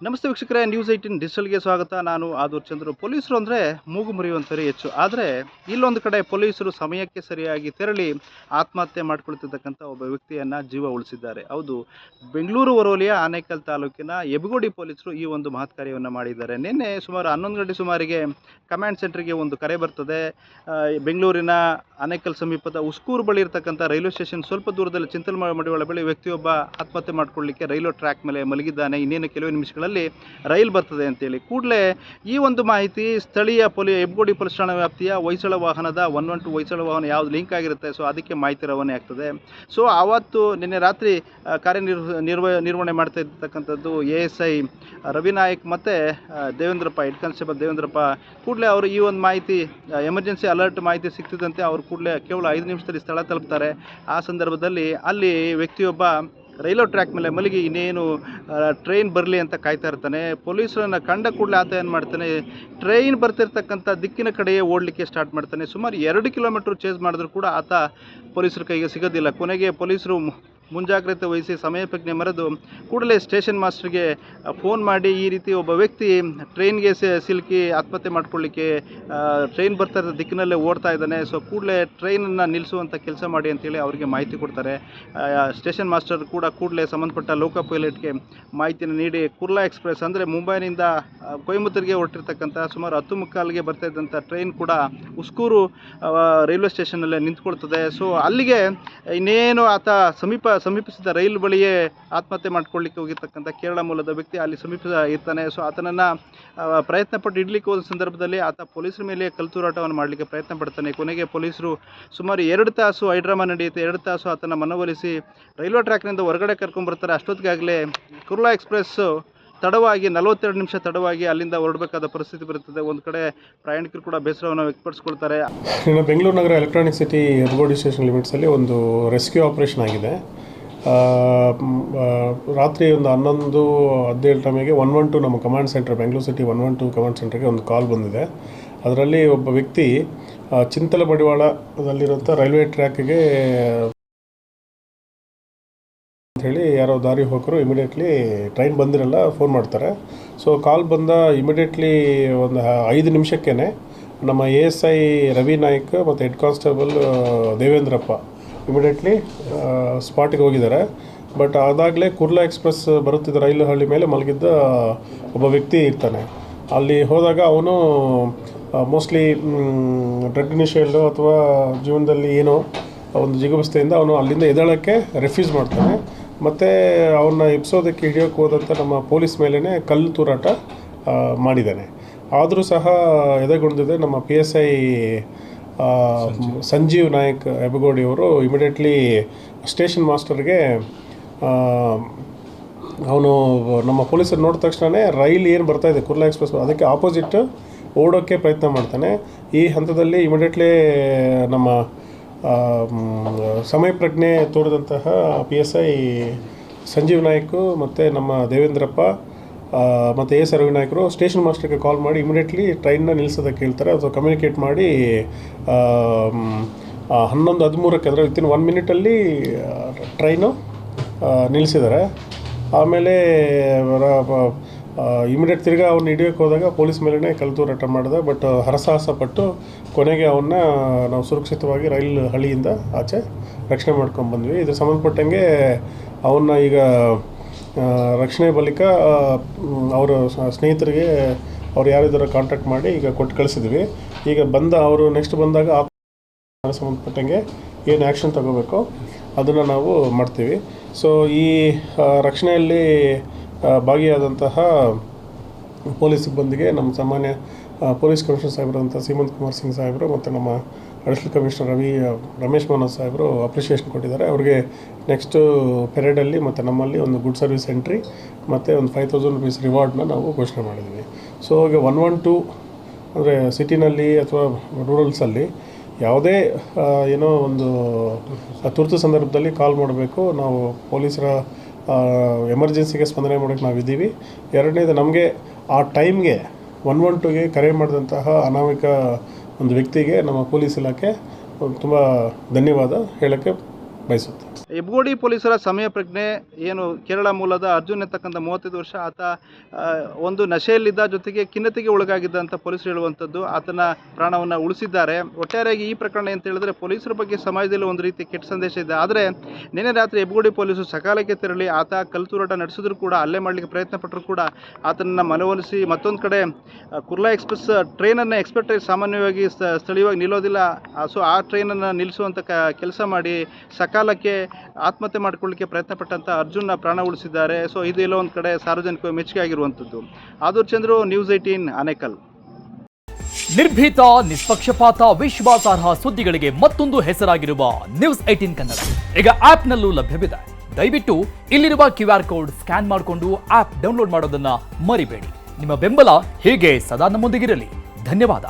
ನಮಸ್ತೆ ವೀಕ್ಷಕರೇ, ನ್ಯೂಸ್ 18 ಡಿಜಿಟಲ್ಗೆ ಸ್ವಾಗತ. ನಾನು ಆದೂರ್ ಚಂದ್ರು. ಪೊಲೀಸರು ಅಂದರೆ ಮೂಗು ಮುರಿಯುವಂಥವರೇ ಹೆಚ್ಚು. ಆದರೆ ಇಲ್ಲೊಂದು ಕಡೆ ಪೊಲೀಸರು ಸಮಯಕ್ಕೆ ಸರಿಯಾಗಿ ತೆರಳಿ ಆತ್ಮಹತ್ಯೆ ಮಾಡಿಕೊಳ್ತಿರ್ತಕ್ಕಂಥ ಒಬ್ಬ ವ್ಯಕ್ತಿಯನ್ನು ಜೀವ ಉಳಿಸಿದ್ದಾರೆ. ಹೌದು, ಬೆಂಗಳೂರು ಹೊರವಲಯ ಆನೇಕಲ್ ತಾಲೂಕಿನ ಹೆಬ್ಬಗೋಡಿ ಪೊಲೀಸರು ಈ ಒಂದು ಮಹತ್ ಕಾರ್ಯವನ್ನು ಮಾಡಿದ್ದಾರೆ. ನಿನ್ನೆ ಸುಮಾರು 11 ಗಂಟೆ ಸುಮಾರಿಗೆ ಕಮಾಂಡ್ ಸೆಂಟ್ರಿಗೆ ಒಂದು ಕರೆ ಬರ್ತದೆ. ಬೆಂಗಳೂರಿನ ಆನೇಕಲ್ ಸಮೀಪದ ಉಸ್ಕೂರು ಬಳಿ ಇರತಕ್ಕಂಥ ರೈಲ್ವೆ ಸ್ಟೇಷನ್ ಸ್ವಲ್ಪ ದೂರದಲ್ಲಿ ಚಿಂತಲಮಡಿವಾಳ ಬಳಿ ವ್ಯಕ್ತಿಯೊಬ್ಬ ಆತ್ಮಹತ್ಯೆ ಮಾಡಿಕೊಳ್ಳಲಿಕ್ಕೆ ರೈಲ್ವೆ ಟ್ರ್ಯಾಕ್ ಮೇಲೆ ಮಲಗಿದ್ದಾನೆ. ಇನ್ನೇನು ಕೆಲವೇ ನಿಮಿಷಗಳಲ್ಲಿ ರೈಲು ಬರ್ತದೆ ಅಂತೇಳಿ ಕೂಡಲೇ ಈ ಒಂದು ಮಾಹಿತಿ ಸ್ಥಳೀಯ ಹೆಬ್ಬಗೋಡಿ ಪೊಲೀಸ್ ಠಾಣಾ ವ್ಯಾಪ್ತಿಯ ಹೊಯ್ಸಳ ವಾಹನದ 112 ಹೊಯ್ಸಳ ವಾಹನ ಯಾವ್ದು ಲಿಂಕ್ ಆಗಿರುತ್ತೆ, ಸೊ ಅದಕ್ಕೆ ಮಾಹಿತಿ ರವಾನೆ ಆಗ್ತದೆ. ಸೊ ಆವತ್ತು ನಿನ್ನೆ ರಾತ್ರಿ ನಿರ್ವಹಣೆ ಮಾಡ್ತಾ ಇರ್ತಕ್ಕಂಥದ್ದು ASI ರವಿನಾಯಕ್ ಮತ್ತು ದೇವೇಂದ್ರಪ್ಪ, ಹೆಡ್ ಕಾನ್ಸ್ಟೇಬಲ್ ದೇವೇಂದ್ರಪ್ಪ. ಕೂಡಲೇ ಅವರು ಈ ಒಂದು ಮಾಹಿತಿ ಎಮರ್ಜೆನ್ಸಿ ಅಲರ್ಟ್ ಮಾಹಿತಿ ಸಿಗ್ತಿದ್ದಂತೆ ಅವರು ಕೂಡಲೇ ಕೇವಲ 5 ನಿಮಿಷದಲ್ಲಿ ಸ್ಥಳ ತಲುಪ್ತಾರೆ. ಆ ಸಂದರ್ಭದಲ್ಲಿ ಅಲ್ಲಿ ವ್ಯಕ್ತಿಯೊಬ್ಬ ರೈಲ್ವೆ ಟ್ರ್ಯಾಕ್ ಮೇಲೆ ಮಲಗಿ ಇನ್ನೇನು ಟ್ರೈನ್ ಬರಲಿ ಅಂತ ಕಾಯ್ತಾ ಇರ್ತಾನೆ. ಪೊಲೀಸರನ್ನು ಕಂಡ ಕೂಡಲೇ ಆತ ಏನು ಮಾಡ್ತಾನೆ, ಟ್ರೈನ್ ಬರ್ತಿರ್ತಕ್ಕಂಥ ದಿಕ್ಕಿನ ಕಡೆಯೇ ಓಡಲಿಕ್ಕೆ ಸ್ಟಾರ್ಟ್ ಮಾಡ್ತಾನೆ. ಸುಮಾರು 2 ಕಿಲೋಮೀಟ್ರ್ ಚೇಸ್ ಮಾಡಿದ್ರು ಕೂಡ ಆತ ಪೊಲೀಸರ ಕೈಗೆ ಸಿಗೋದಿಲ್ಲ. ಕೊನೆಗೆ ಪೊಲೀಸರು ಮುಂಜಾಗ್ರತೆ ವಹಿಸಿ ಸಮಯ ಪ್ರಜ್ಞೆ ಮರೆತು ಕೂಡಲೇ ಸ್ಟೇಷನ್ ಮಾಸ್ಟರ್ಗೆ ಫೋನ್ ಮಾಡಿ ಈ ರೀತಿ ಒಬ್ಬ ವ್ಯಕ್ತಿ ಟ್ರೈನ್ಗೆ ಸಿಲುಕಿ ಆತ್ಮಹತ್ಯೆ ಮಾಡ್ಕೊಳ್ಳಿಕ್ಕೆ ಟ್ರೈನ್ ಬರ್ತಾ ಇರೋ ದಿಕ್ಕಿನಲ್ಲೇ ಓಡ್ತಾ ಇದ್ದಾನೆ, ಸೊ ಕೂಡಲೇ ಟ್ರೈನನ್ನು ನಿಲ್ಲಿಸುವಂಥ ಕೆಲಸ ಮಾಡಿ ಅಂತೇಳಿ ಅವರಿಗೆ ಮಾಹಿತಿ ಕೊಡ್ತಾರೆ. ಸ್ಟೇಷನ್ ಮಾಸ್ಟರ್ ಕೂಡ ಕೂಡಲೇ ಸಂಬಂಧಪಟ್ಟ ಲೋಕೋ ಪೈಲಟ್ಗೆ ಮಾಹಿತಿಯನ್ನು ನೀಡಿ ಕುರ್ಲಾ ಎಕ್ಸ್ಪ್ರೆಸ್ ಅಂದರೆ ಮುಂಬೈನಿಂದ ಕೊಯಮತ್ತೂರಿಗೆ ಹೊರಟಿರ್ತಕ್ಕಂಥ ಸುಮಾರು 10:15ಗೆ ಬರ್ತಾ ಇದ್ದಂಥ ಟ್ರೈನ್ ಕೂಡ ಉಸ್ಕೂರು ರೈಲ್ವೆ ಸ್ಟೇಷನ್ನಲ್ಲೇ ನಿಂತ್ಕೊಳ್ತದೆ. ಸೊ ಅಲ್ಲಿಗೆ ಇನ್ನೇನು ಆತ ಸಮೀಪಿಸಿದ ರೈಲು ಬಳಿಯೇ ಆತ್ಮಹತ್ಯೆ ಮಾಡ್ಕೊಳ್ಳಿಕ್ಕೆ ಹೋಗಿರ್ತಕ್ಕಂಥ ಕೇರಳ ಮೂಲದ ವ್ಯಕ್ತಿ ಅಲ್ಲಿ ಇರ್ತಾನೆ. ಸೊ ಆತನನ್ನು ಪ್ರಯತ್ನ ಪಟ್ಟು ಇಡ್ಲಿಕ್ಕೆ ಹೋದ ಸಂದರ್ಭದಲ್ಲಿ ಆತ ಪೊಲೀಸರ ಮೇಲೆ ಕಲ್ತೂರಾಟವನ್ನು ಮಾಡಲಿಕ್ಕೆ ಪ್ರಯತ್ನ ಪಡ್ತಾನೆ. ಕೊನೆಗೆ ಪೊಲೀಸರು ಸುಮಾರು 2 ತಾಸು ಹೈಡ್ರಾಮಾ ನಡೆಯುತ್ತೆ. 2 ತಾಸು ಆತನ ಮನವೊಲಿಸಿ ರೈಲ್ವೆ ಟ್ರ್ಯಾಕ್ನಿಂದ ಹೊರಗಡೆ ಕರ್ಕೊಂಡ್ಬರ್ತಾರೆ. ಅಷ್ಟೊತ್ತಿಗಾಗಲೇ ಕುರ್ಲಾ ಎಕ್ಸ್ಪ್ರೆಸ್ ತಡವಾಗಿ 42 ನಿಮಿಷ ತಡವಾಗಿ ಅಲ್ಲಿಂದ ಹೊರಡಬೇಕಾದ ಪರಿಸ್ಥಿತಿ ಬರುತ್ತದೆ. ಒಂದು ಕಡೆ ಪ್ರಯಾಣಿಕರು ಕೂಡ ಬೇಸರವನ್ನು ವ್ಯಕ್ತಪಡಿಸ್ಕೊಳ್ತಾರೆ. ಇನ್ನು ಬೆಂಗಳೂರು ನಗರ ಎಲೆಕ್ಟ್ರಾನಿಕ್ ಸಿಟಿ ಹೆಬ್ಬಗೋಡಿ ಸ್ಟೇಷನ್ ಲಿಮಿಟ್ಸಲ್ಲಿ ಒಂದು ರೆಸ್ಕ್ಯೂ ಆಪರೇಷನ್ ಆಗಿದೆ. ರಾತ್ರಿ ಒಂದು 11:17 ಟೈಮಿಗೆ 112 ನಮ್ಮ command centre, Bengaluru city 112 command ಸೆಂಟರ್ಗೆ ಒಂದು ಕಾಲ್ ಬಂದಿದೆ. ಅದರಲ್ಲಿ ಒಬ್ಬ ವ್ಯಕ್ತಿ ಚಿಂತಲಮಡಿವಾಳದಲ್ಲಿರುವಂಥ ರೈಲ್ವೆ ಟ್ರ್ಯಾಕ್ಗೆ ಹೇಳಿ ಯಾರೋ ದಾರಿ ಹೋಗರು ಇಮಿಡಿಯೇಟ್ಲಿ ಟ್ರೈನ್ ಬಂದಿರಲ್ಲ ಫೋನ್ ಮಾಡ್ತಾರೆ. ಸೊ ಕಾಲ್ ಬಂದ ಇಮಿಡಿಯೇಟ್ಲಿ ಒಂದು 5 ನಿಮಿಷಕ್ಕೇ ನಮ್ಮ ASI ರವಿನಾಯಕ್ ಮತ್ತು ಹೆಡ್ ಕಾನ್ಸ್ಟೇಬಲ್ ದೇವೇಂದ್ರಪ್ಪ ಇಮಿಡಿಯೇಟ್ಲಿ ಸ್ಪಾಟಿಗೆ ಹೋಗಿದ್ದಾರೆ. ಬಟ್ ಅದಾಗಲೇ ಕುರ್ಲಾ ಎಕ್ಸ್ಪ್ರೆಸ್ ಬರುತ್ತಿದ್ದ ರೈಲು ಹಳ್ಳಿ ಮೇಲೆ ಮಲಗಿದ್ದ ಒಬ್ಬ ವ್ಯಕ್ತಿ ಇರ್ತಾನೆ. ಅಲ್ಲಿ ಹೋದಾಗ ಅವನು ಮೋಸ್ಟ್ಲಿ ಡ್ರಗ್ ನಿಷೇಧು ಅಥವಾ ಜೀವನದಲ್ಲಿ ಏನೋ ಒಂದು ಜಿಗುಪ್ಸೆಯಿಂದ ಅವನು ಅಲ್ಲಿಂದ ಎದ್ದೇಳೋಕ್ಕೆ ರೆಫ್ಯೂಸ್ ಮಾಡ್ತಾನೆ. ಮತ್ತು ಅವನ್ನ ಎಬ್ಸೋದಕ್ಕೆ ಹಿಡಿಯೋಕ್ಕೆ ಹೋದಂಥ ನಮ್ಮ ಪೊಲೀಸ್ ಮೇಲೇ ಕಲ್ಲು ತೂರಾಟ ಮಾಡಿದ್ದಾನೆ. ಆದರೂ ಸಹ ಎದೆಗುಂದಿದೆ ನಮ್ಮ PSI ಸಂಜೀವ್ ನಾಯಕ್ ಹೆಬ್ಬಗೋಡಿ ಅವರು ಇಮಿಡಿಯೇಟ್ಲಿ ಸ್ಟೇಷನ್ ಮಾಸ್ಟರ್ಗೆ ಅವನು ನಮ್ಮ ಪೊಲೀಸರು ನೋಡಿದ ತಕ್ಷಣ ರೈಲ್ ಏನು ಬರ್ತಾಯಿದೆ ಕುರ್ಲಾ ಎಕ್ಸ್ಪ್ರೆಸ್ ಅದಕ್ಕೆ ಆಪೋಸಿಟ್ ಓಡೋಕ್ಕೆ ಪ್ರಯತ್ನ ಮಾಡ್ತಾನೆ. ಈ ಹಂತದಲ್ಲಿ ಇಮಿಡಿಯೇಟ್ಲಿ ನಮ್ಮ ಸಮಯ ಪ್ರಜ್ಞೆ ತೋರಿದಂತಹ PSI ಸಂಜೀವ್ ನಾಯ್ಕು ಮತ್ತು ನಮ್ಮ ದೇವೇಂದ್ರಪ್ಪ ಮತ್ತು ASI ರವಿನಾಯಕರು ಸ್ಟೇಷನ್ ಮಾಸ್ಟರ್ಗೆ ಕಾಲ್ ಮಾಡಿ ಇಮಿಡಿಯೇಟ್ಲಿ ಟ್ರೈನ್ನ ನಿಲ್ಲಿಸೋದಕ್ಕೆ ಹೇಳ್ತಾರೆ. ಅಥವಾ ಕಮ್ಯುನಿಕೇಟ್ ಮಾಡಿ 11:13ಕ್ಕೆ ಅಂದರೆ ವಿತಿನ್ 1 ಮಿನಿಟಲ್ಲಿ ಟ್ರೈನು ನಿಲ್ಲಿಸಿದ್ದಾರೆ. ಆಮೇಲೆ ಇಮಿಡಿಯೇಟ್ ತಿರ್ಗಿ ಅವ್ನು ಹಿಡಿಯೋಕ್ಕೆ ಹೋದಾಗ ಪೊಲೀಸ್ ಮೇಲೇ ಕಲ್ತೂರಾಟ ಮಾಡಿದೆ. ಬಟ್ ಹರಸಾಹಸ ಪಟ್ಟು ಕೊನೆಗೆ ಅವನ್ನ ನಾವು ಸುರಕ್ಷಿತವಾಗಿ ರೈಲು ಹಳಿಯಿಂದ ಆಚೆ ರಕ್ಷಣೆ ಮಾಡ್ಕೊಂಡ್ಬಂದ್ವಿ. ಇದ್ರ ಸಂಬಂಧಪಟ್ಟಂಗೆ ಅವನ್ನ ಈಗ ರಕ್ಷಣೆ ಬಳಿಕ ಅವರ ಸ್ನೇಹಿತರಿಗೆ ಅವ್ರು ಯಾರಿದ್ದಾರೋ ಕಾಂಟ್ಯಾಕ್ಟ್ ಮಾಡಿ ಈಗ ಕೊಟ್ಟು ಕಳಿಸಿದ್ವಿ. ಈಗ ಅವರು ನೆಕ್ಸ್ಟ್ ಬಂದಾಗ ಸಂಬಂಧಪಟ್ಟಂಗೆ ಏನು ಆ್ಯಕ್ಷನ್ ತಗೋಬೇಕು ಅದನ್ನು ನಾವು ಮಾಡ್ತೀವಿ. ಸೊ ಈ ರಕ್ಷಣೆಯಲ್ಲಿ ಭಾಗಿಯಾದಂತಹ ಪೊಲೀಸ್ ಸಿಬ್ಬಂದಿಗೆ ನಮ್ಮ ಸಾಮಾನ್ಯ ಪೊಲೀಸ್ ಕಮಿಷನರ್ ಸಾಹೇಬರಂಥ ಸೀಮಂತ್ ಕುಮಾರ್ ಸಿಂಗ್ ಸಾಹೇಬರು ಮತ್ತು ನಮ್ಮ ಅಡಿಷನಲ್ ಕಮಿಷನರ್ ರಮೇಶ್ ಮನೋಜ್ ಸಾಹೇಬರು ಅಪ್ರಿಷಿಯೇಷನ್ ಕೊಟ್ಟಿದ್ದಾರೆ. ಅವ್ರಿಗೆ ನೆಕ್ಸ್ಟು ಪೆರೇಡಲ್ಲಿ ಮತ್ತು ನಮ್ಮಲ್ಲಿ ಒಂದು ಗುಡ್ ಸರ್ವಿಸ್ ಎಂಟ್ರಿ ಮತ್ತು ಒಂದು 5,000 ರೂಪೀಸ್ ರಿವಾರ್ಡ್ನ ನಾವು ಘೋಷಣೆ ಮಾಡಿದ್ವಿ. ಸೊ ಈಗ 112 ಅಂದರೆ ಸಿಟಿನಲ್ಲಿ ಅಥವಾ ರೂರಲ್ಸಲ್ಲಿ ಯಾವುದೇ ಏನೋ ಒಂದು ತುರ್ತು ಸಂದರ್ಭದಲ್ಲಿ ಕಾಲ್ ಮಾಡಬೇಕು. ನಾವು ಪೊಲೀಸರ ಎಮರ್ಜೆನ್ಸಿಗೆ ಸ್ಪಂದನೆ ಮಾಡೋಕ್ಕೆ ನಾವಿದ್ದೀವಿ. ಎರಡನೇದು, ನಮಗೆ ಆ ಟೈಮ್ಗೆ 112ಗೆ ಕರೆ ಮಾಡಿದಂತಹ ಅನಾಮಿಕ ಒಂದು ವ್ಯಕ್ತಿಗೆ ನಮ್ಮ ಪೊಲೀಸ್ ಇಲಾಖೆ ತುಂಬ ಧನ್ಯವಾದ ಹೇಳೋಕ್ಕೆ ಬಯಸುತ್ತೆ. ಹೆಬ್ಗೋಡಿ ಪೊಲೀಸರ ಸಮಯ ಪ್ರಜ್ಞೆ ಏನು, ಕೇರಳ ಮೂಲದ ಅರ್ಜುನ್ ಎತ್ತಕ್ಕಂಥ 35 ವರ್ಷ ಆತ ಒಂದು ನಶೆಯಲ್ಲಿದ್ದ, ಜೊತೆಗೆ ಖಿನ್ನತೆಗೆ ಒಳಗಾಗಿದ್ದ ಅಂತ ಪೊಲೀಸರು ಹೇಳುವಂಥದ್ದು. ಆತನ ಪ್ರಾಣವನ್ನು ಉಳಿಸಿದ್ದಾರೆ. ಒಟ್ಟಾರೆಯಾಗಿ ಈ ಪ್ರಕರಣ ಅಂತ ಹೇಳಿದ್ರೆ ಪೊಲೀಸರ ಬಗ್ಗೆ ಸಮಾಜದಲ್ಲಿ ಒಂದು ರೀತಿ ಕೆಟ್ಟ ಸಂದೇಶ ಇದೆ. ಆದರೆ ನಿನ್ನೆ ರಾತ್ರಿ ಹೆಬ್ಗೋಡಿ ಪೊಲೀಸರು ಸಕಾಲಕ್ಕೆ ತೆರಳಿ ಆತ ಕಲ್ತೂರಾಟ ನಡೆಸಿದ್ರು ಕೂಡ, ಹಲ್ಲೆ ಮಾಡಲಿಕ್ಕೆ ಪ್ರಯತ್ನ ಪಟ್ಟರು ಕೂಡ ಆತನನ್ನು ಮನವೊಲಿಸಿ ಮತ್ತೊಂದು ಕಡೆ ಕುರ್ಲಾ ಎಕ್ಸ್ಪ್ರೆಸ್ ಟ್ರೈನನ್ನು ಎಕ್ಸ್ಪೆಕ್ಟ್ ಸಾಮಾನ್ಯವಾಗಿ ಸ್ಥಳೀಯವಾಗಿ ನಿಲ್ಲೋದಿಲ್ಲ, ಸೊ ಆ ಟ್ರೈನನ್ನು ನಿಲ್ಲಿಸುವಂಥ ಕೆಲಸ ಮಾಡಿ ಸಕಾಲಕ್ಕೆ ಆತ್ಮಹತ್ಯೆ ಮಾಡಿಕೊಳ್ಳಿಕ್ಕೆ ಪ್ರಯತ್ನ ಪಟ್ಟಂಥ ಅರ್ಜುನ್ನ ಪ್ರಾಣ ಉಳಿಸಿದ್ದಾರೆ. ಸೊ ಇದು ಎಲ್ಲ ಒಂದು ಕಡೆ ಸಾರ್ವಜನಿಕ ಮೆಚ್ಚುಗೆ ಆಗಿರುವಂಥದ್ದು. ಆದೂರ್ ಚಂದ್ರು, ನ್ಯೂಸ್ 18, ಆನೇಕಲ್. ನಿರ್ಭೀತ, ನಿಷ್ಪಕ್ಷಪಾತ, ವಿಶ್ವಾಸಾರ್ಹ ಸುದ್ದಿಗಳಿಗೆ ಮತ್ತೊಂದು ಹೆಸರಾಗಿರುವ ನ್ಯೂಸ್ 18 ಕನ್ನಡ ಈಗ ಆಪ್ನಲ್ಲೂ ಲಭ್ಯವಿದೆ. ದಯವಿಟ್ಟು ಇಲ್ಲಿರುವ QR ಕೋಡ್ ಸ್ಕ್ಯಾನ್ ಮಾಡಿಕೊಂಡು ಆಪ್ ಡೌನ್ಲೋಡ್ ಮಾಡೋದನ್ನ ಮರಿಬೇಡಿ. ನಿಮ್ಮ ಬೆಂಬಲ ಹೀಗೆ ಸದಾ ನಮ್ಮೊಂದಿಗಿರಲಿ. ಧನ್ಯವಾದ.